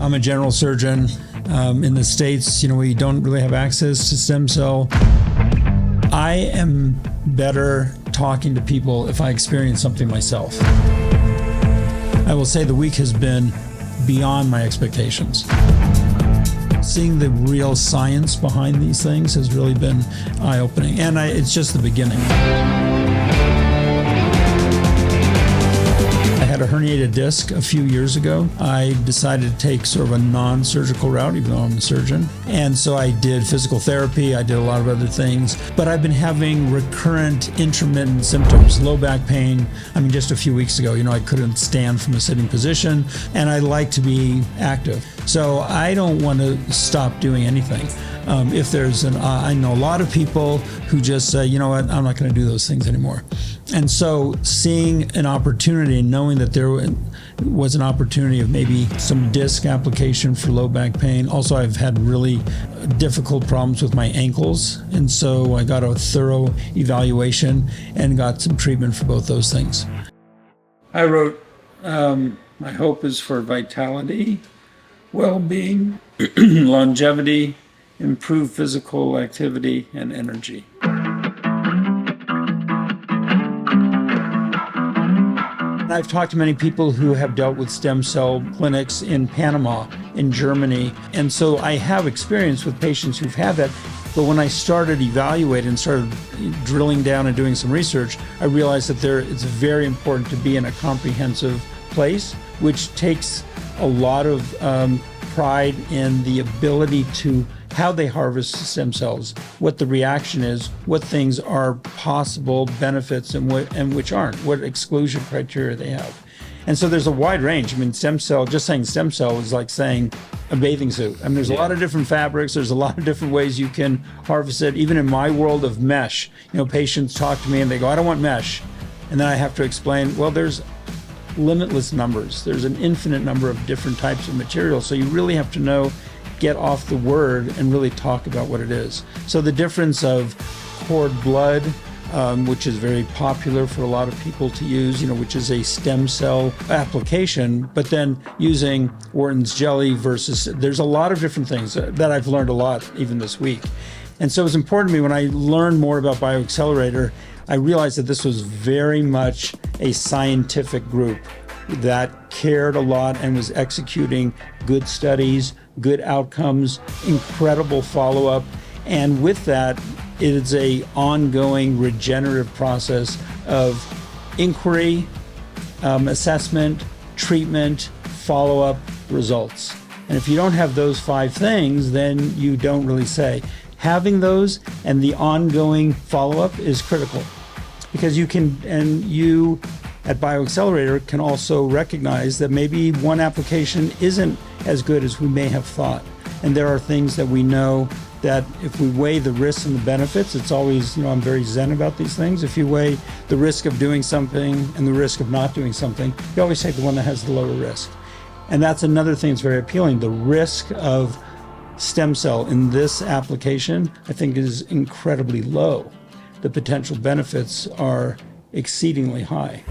I'm a general surgeon. In the States, we don't really have access to stem cell. I am better talking to people if I experience something myself. I will say the week has been beyond my expectations. Seeing the real science behind these things has really been eye-opening, and it's just the beginning. I had a herniated disc a few years ago. I decided to take sort of a non-surgical route, even though I'm a surgeon. And so I did physical therapy, I did a lot of other things, but I've been having recurrent intermittent symptoms, low back pain. Just a few weeks ago, I couldn't stand from a sitting position, and I like to be active. So I don't want to stop doing anything. If there's I know a lot of people who just say, you know what, I'm not going to do those things anymore. And so seeing an opportunity, knowing that there was an opportunity of maybe some disc application for low back pain. Also, I've had really difficult problems with my ankles. And so I got a thorough evaluation and got some treatment for both those things. I wrote, my hope is for vitality, well-being, longevity, improved physical activity, and energy. I've talked to many people who have dealt with stem cell clinics in Panama, in Germany, and so I have experience with patients who've had that. But when I started evaluating and started drilling down and doing some research, I realized that it's very important to be in a comprehensive place, which takes a lot of pride in the ability to how they harvest stem cells, what the reaction is, what things are possible benefits and which aren't, what exclusion criteria they have. And so there's a wide range. Stem cell, just saying stem cell is like saying a bathing suit. There's a lot of different fabrics. There's a lot of different ways you can harvest it. Even in my world of mesh, patients talk to me and they go, I don't want mesh. And then I have to explain, well, there's limitless numbers. There's an infinite number of different types of materials. So you really have to get off the word and really talk about what it is. So the difference of cord blood, which is very popular for a lot of people to use, which is a stem cell application, but then using Wharton's jelly versus, there's a lot of different things that I've learned a lot even this week. And so it was important to me when I learned more about bioXcellerator, I realized that this was very much a scientific group that cared a lot and was executing good studies, good outcomes, incredible follow-up. And with that, it is an ongoing regenerative process of inquiry, assessment, treatment, follow-up, results. And if you don't have those 5 things, then you don't really say. Having those and the ongoing follow-up is critical, because you at bioXcellerator can also recognize that maybe one application isn't as good as we may have thought. And there are things that we know that if we weigh the risks and the benefits, it's always, I'm very zen about these things. If you weigh the risk of doing something and the risk of not doing something, you always take the one that has the lower risk. And that's another thing that's very appealing. The risk of stem cell in this application, I think, is incredibly low. The potential benefits are exceedingly high.